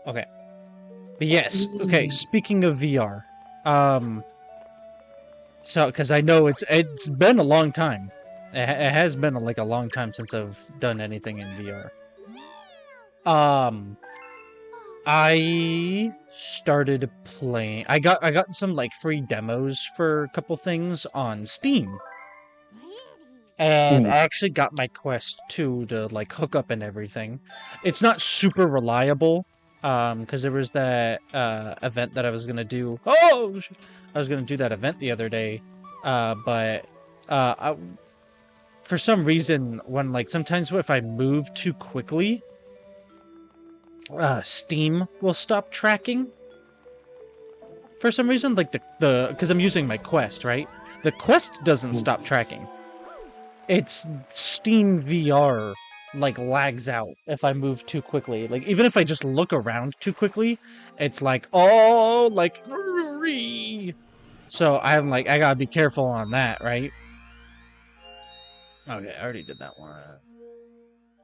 Okay. But yes, okay, speaking of VR, so, because I know it's been a long time. It has been like a long time since I've done anything in VR. Um, I started playing. I got some like free demos for a couple things on Steam, and I actually got my Quest 2 to like hook up and everything. It's not super reliable, because there was that event that I was gonna do. I was gonna do that event the other day, but for some reason, when like sometimes if I move too quickly, Steam will stop tracking. For some reason, like the because I'm using my Quest, right? The Quest doesn't stop tracking. It's Steam VR like lags out if I move too quickly. Like even if I just look around too quickly, it's like oh like so I'm like I gotta be careful on that, right? Okay, I already did that one.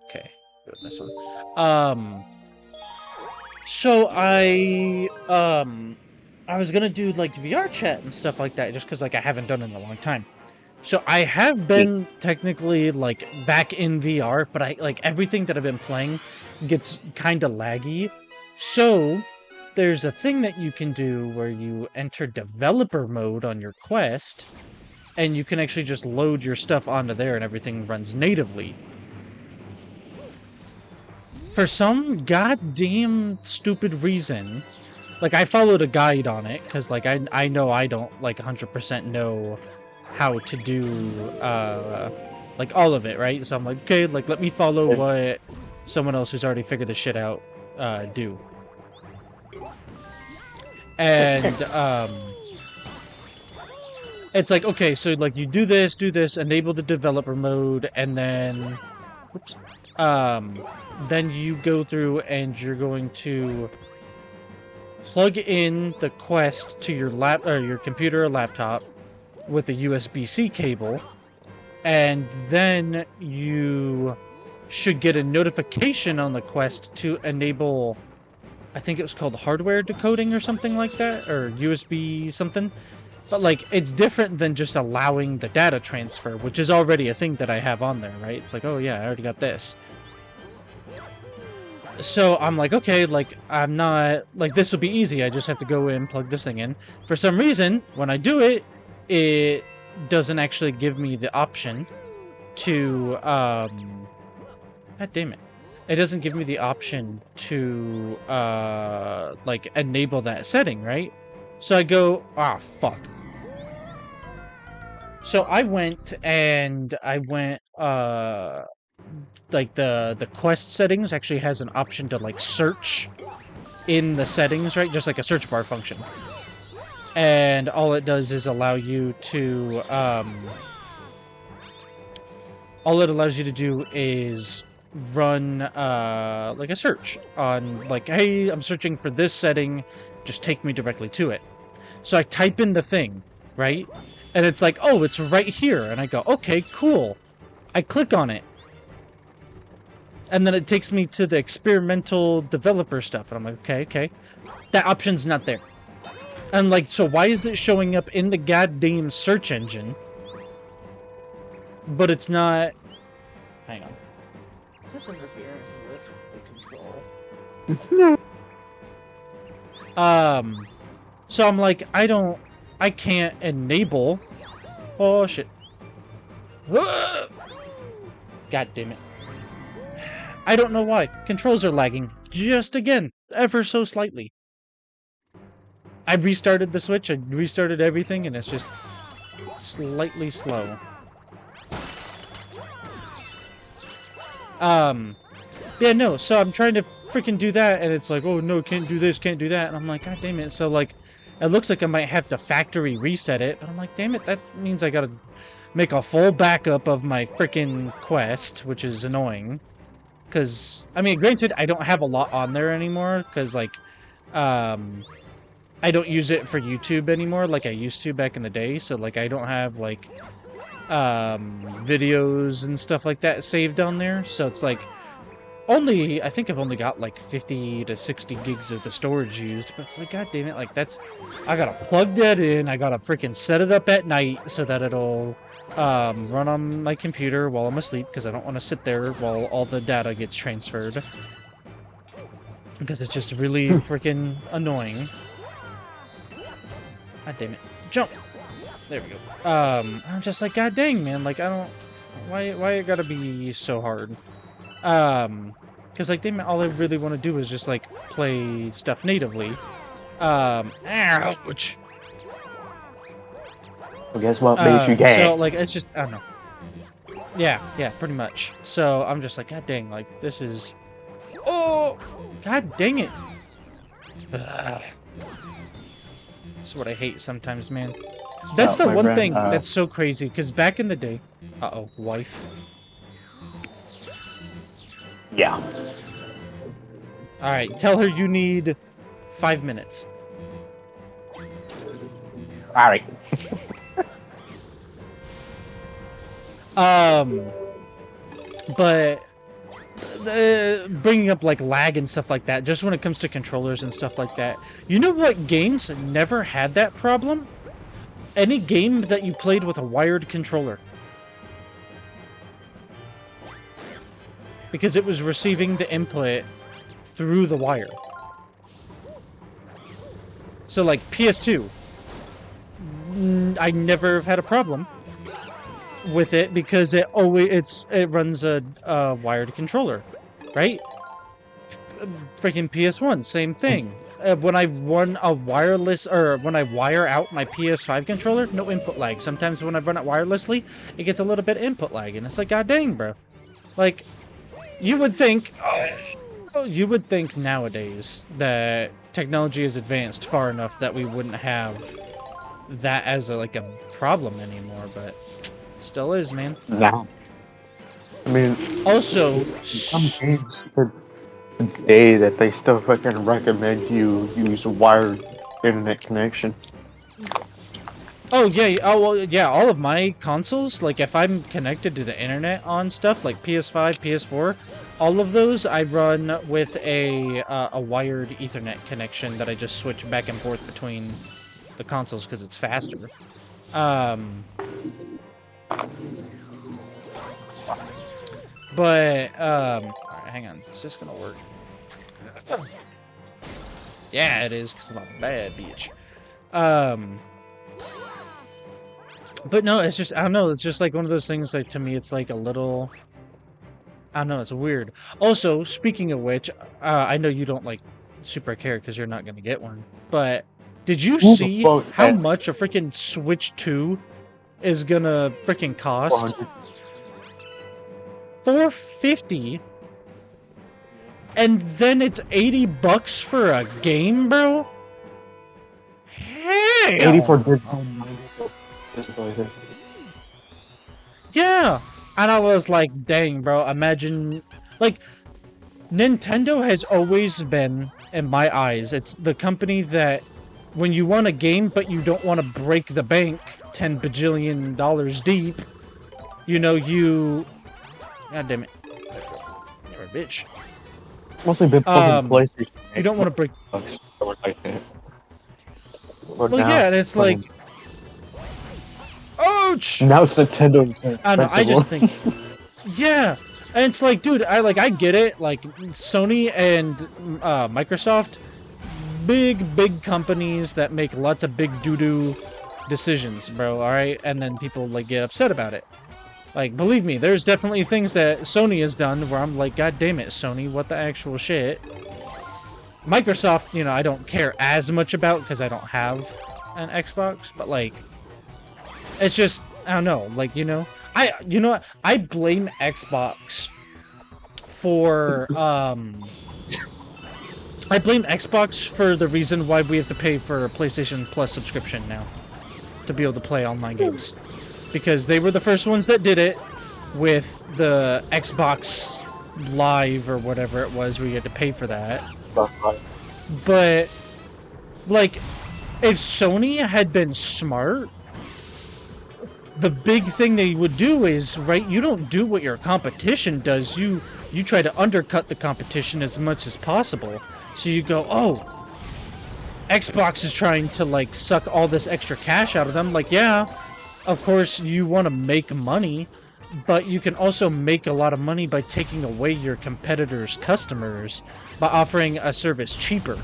Okay, good this one. So I was gonna do like VR chat and stuff like that just because like I haven't done it in a long time. So I have been technically like back in VR, but I like everything that I've been playing gets kind of laggy. So there's a thing that you can do where you enter developer mode on your Quest, and you can actually just load your stuff onto there and everything runs natively. For some goddamn stupid reason, like I followed a guide on it because like I know I don't like 100% know how to do like all of it, right? So I'm like, okay, like let me follow what someone else who's already figured this shit out do. And it's like, okay, so like you do this, enable the developer mode, and then whoops. Then you go through and you're going to plug in the Quest to your your computer or laptop with a USB-C cable, and then you should get a notification on the Quest to enable, I think it was called hardware decoding or something like that, or USB something. But like, it's different than just allowing the data transfer, which is already a thing that I have on there, right? It's like, oh yeah, I already got this. So I'm like, okay, like, I'm not, like, this will be easy. I just have to go in, plug this thing in. For some reason, when I do it, it doesn't actually give me the option to, God damn it. It doesn't give me the option to, like, enable that setting, right? So I go, ah, fuck. So I went, like, the Quest settings actually has an option to, like, search in the settings, right? Just like a search bar function. And all it does is allow you to, all it allows you to do is run, like a search on, like, hey, I'm searching for this setting, just take me directly to it. So I type in the thing, right? And it's like, oh, it's right here. And I go, okay, cool. I click on it. And then it takes me to the experimental developer stuff. And I'm like, okay. That option's not there. And like, so why is it showing up in the goddamn search engine? But it's not... Hang on. Is this interference with the control? So I'm like, I can't enable... Oh, shit. God damn it. I don't know why. Controls are lagging. Just again. Ever so slightly. I've restarted the Switch. I restarted everything, and it's just slightly slow. Yeah, no, so I'm trying to freaking do that, and it's like, oh no, can't do this, can't do that, and I'm like, god damn it, so like, it looks like I might have to factory reset it, but I'm like, damn it, that means I gotta make a full backup of my freaking Quest, which is annoying. Because, I mean, granted, I don't have a lot on there anymore, because, like, I don't use it for YouTube anymore like I used to back in the day, so, like, I don't have, like, videos and stuff like that saved on there, so it's like, I think I've only got like 50 to 60 gigs of the storage used, but it's like, god damn it, like I gotta plug that in, I gotta freaking set it up at night so that it'll run on my computer while I'm asleep, because I don't want to sit there while all the data gets transferred. Because it's just really freaking annoying. God damn it. Jump! There we go. I'm just like, god dang, man, like, I don't... Why it gotta be so hard? Because, like, damn it, all I really want to do is just, like, play stuff natively. Ouch! Well, guess what makes you gay? So, like, it's just, I don't know. Yeah, pretty much. So, I'm just like, god dang, like, this is... Oh! God dang it! Ugh. That's what I hate sometimes, man. That's the one thing that's so crazy, because back in the day... Uh-oh, wife. Yeah. Alright, tell her you need 5 minutes. Alright. But... bringing up, like, lag and stuff like that, just when it comes to controllers and stuff like that. You know what games never had that problem? Any game that you played with a wired controller. Because it was receiving the input through the wire. So, like, PS2. I never had a problem with it because it runs a wired controller, right? Freaking PS1, same thing. When I run a wireless, or when I wire out my PS5 controller, no input lag. Sometimes when I run it wirelessly, it gets a little bit of input lag, and it's like, god dang, bro. Like, you would think nowadays that technology is advanced far enough that we wouldn't have that as a problem anymore, but still is, man. Nah. I mean, also, some games today that they still fucking recommend you use a wired internet connection. Oh yeah, well, yeah, all of my consoles, like if I'm connected to the internet on stuff like PS5, PS4, all of those I run with a wired Ethernet connection that I just switch back and forth between the consoles because it's faster. But alright, hang on, is this gonna work? Yeah, it is, because I'm a bad bitch. But no, it's just, I don't know, it's just like one of those things that to me it's like a little, I don't know, it's weird. Also, speaking of which, I know you don't like super care because you're not gonna get one, but did you see how much a freaking Switch 2 is gonna freaking cost? $450, and then it's $80 for a game, bro? Hey, 84 bits. Yeah, and I was like, dang, bro, imagine, like, Nintendo has always been, in my eyes, it's the company that, when you want a game, but you don't want to break the bank $10 bajillion deep, you know, god damn it. You're a bitch. Mostly been fucking PlayStation. You don't want to break... Like that. Well, yeah, and it's like... Ouch! Now it's Nintendo. I don't know, I just think... Yeah! And it's like, dude, I get it. Like, Sony and Microsoft, big companies that make lots of big doo-doo decisions, bro, alright? And then people, like, get upset about it. Like, believe me, there's definitely things that Sony has done where I'm like, god damn it, Sony, what the actual shit? Microsoft, you know, I don't care as much about because I don't have an Xbox, but, like, it's just, I don't know, like, you know, I blame Xbox for, I blame Xbox for the reason why we have to pay for a PlayStation Plus subscription now to be able to play online games. Because they were the first ones that did it with the Xbox Live or whatever it was, where you had to pay for that. But, like, if Sony had been smart, the big thing they would do is, right, you don't do what your competition does. You try to undercut the competition as much as possible. So you go, oh, Xbox is trying to, like, suck all this extra cash out of them. Like, yeah, of course you want to make money, but you can also make a lot of money by taking away your competitors' customers by offering a service cheaper,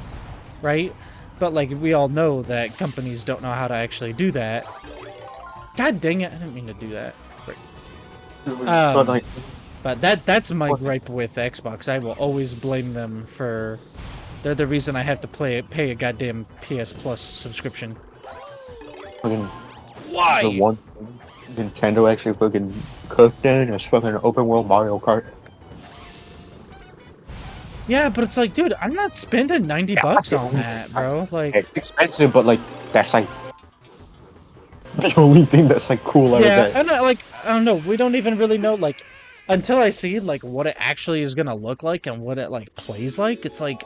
right? But, like, we all know that companies don't know how to actually do that. God dang it, I didn't mean to do that. Frick. But like, But that's my gripe with Xbox. I will always blame them for... They're the reason I have to pay a goddamn PS Plus subscription. fucking Why? the one thing Nintendo actually fucking cooked in is fucking open world Mario Kart. Yeah, but it's like, dude, I'm not spending $90 on that, bro. Like, It's expensive, but like that's like the only thing that's like cool out yeah, of that. and I don't know. We don't even really know, like, until I see like what it actually is gonna look like and what it like plays like. It's like,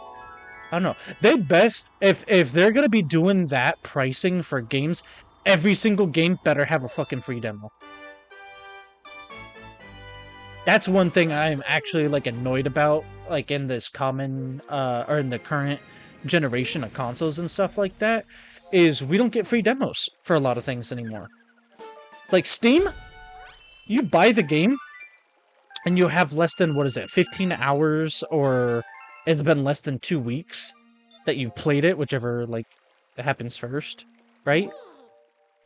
I don't know. They best if they're gonna be doing that pricing for games, every single game better have a fucking free demo. That's one thing I'm actually like annoyed about, like in this common or in the current generation of consoles and stuff like that, is we don't get free demos for a lot of things anymore. Like Steam, you buy the game and you have less than, what is it, 15 hours, or it's been less than 2 weeks that you've played it, whichever like happens first, right?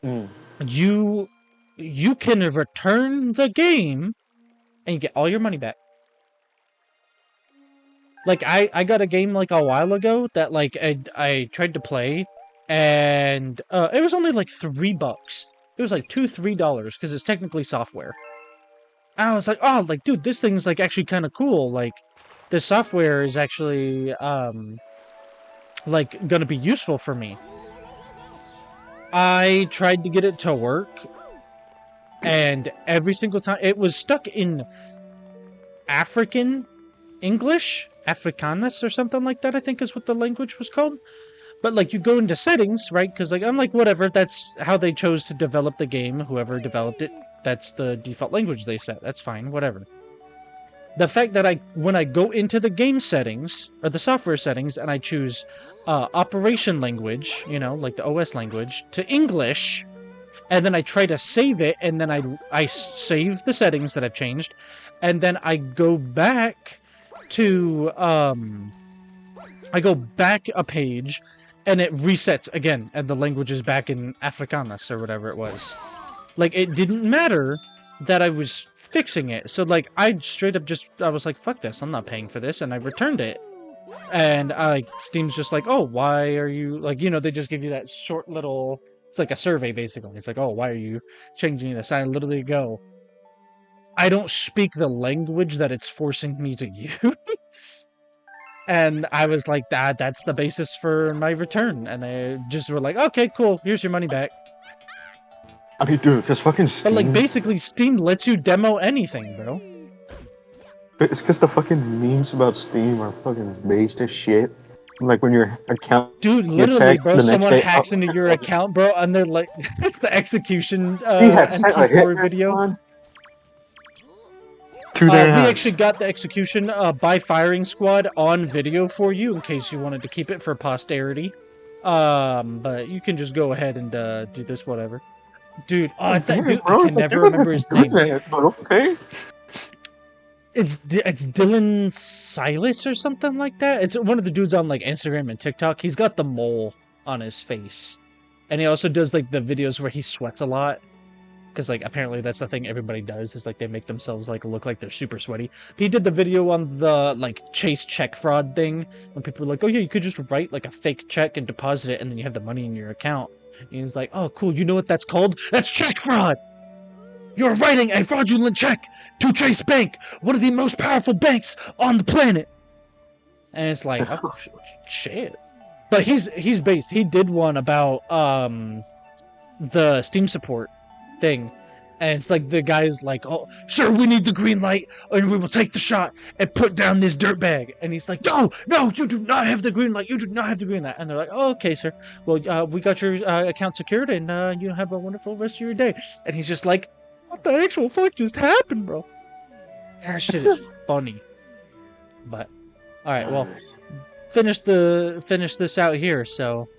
Mm. You can return the game and you get all your money back. Like, I got a game, like, a while ago that, like, I tried to play, and, it was only, like, $3. It was, like, $3, because it's technically software. And I was like, oh, like, dude, this thing's, like, actually kind of cool. Like, this software is actually, like, gonna be useful for me. I tried to get it to work, and every single time, it was stuck in African English, Afrikaans or something like that, I think is what the language was called. But, like, you go into settings, right? Because, like, I'm like, whatever, that's how they chose to develop the game. Whoever developed it, that's the default language they set. That's fine, whatever. The fact that when I go into the game settings, or the software settings, and I choose operation language, you know, like the OS language, to English, and then I try to save it, and then I save the settings that I've changed, and then I go back to, I go back a page, and it resets again, and the language is back in Afrikaans, or whatever it was. Like, it didn't matter that I was fixing it, so, like, I straight up I was like, fuck this, I'm not paying for this, and I returned it. And, Steam's just like, oh, why are you, like, you know, they just give you that short little, it's like a survey, basically. It's like, oh, why are you changing this? I literally go, I don't speak the language that it's forcing me to use. And I was like, that's the basis for my return. And they just were like, okay, cool, here's your money back. I mean, dude, because fucking Steam... But, like, basically, Steam lets you demo anything, bro. It's because the fucking memes about Steam are fucking based as shit. Like, when your account... Dude, literally, bro, someone hacks into your account, bro, and they're like, it's the execution MP4 video. We actually got the execution by Firing Squad on video for you, in case you wanted to keep it for posterity. But you can just go ahead and do this, whatever. Dude, oh, it's that dude. I can never remember his name. But okay. It's Dylan Silas or something like that. It's one of the dudes on, like, Instagram and TikTok. He's got the mole on his face. And he also does, like, the videos where he sweats a lot. Because, like, apparently that's the thing everybody does, is, like, they make themselves, like, look like they're super sweaty. He did the video on the, like, Chase check fraud thing, when people were like, oh yeah, you could just write, like, a fake check and deposit it, and then you have the money in your account. And he's like, oh, cool, you know what that's called? That's check fraud! You're writing a fraudulent check to Chase Bank, one of the most powerful banks on the planet! And it's like, oh, shit. But he's based, he did one about, the Steam support thing, And it's like the guy's like, "Oh, sure, we need the green light, and we will take the shot and put down this dirt bag." And he's like, "No, no, you do not have the green light. You do not have the green light." And they're like, "Oh, okay, sir. Well, we got your account secured, and you have a wonderful rest of your day." And he's just like, "What the actual fuck just happened, bro?" That shit is funny. But all right, well, finish this out here. So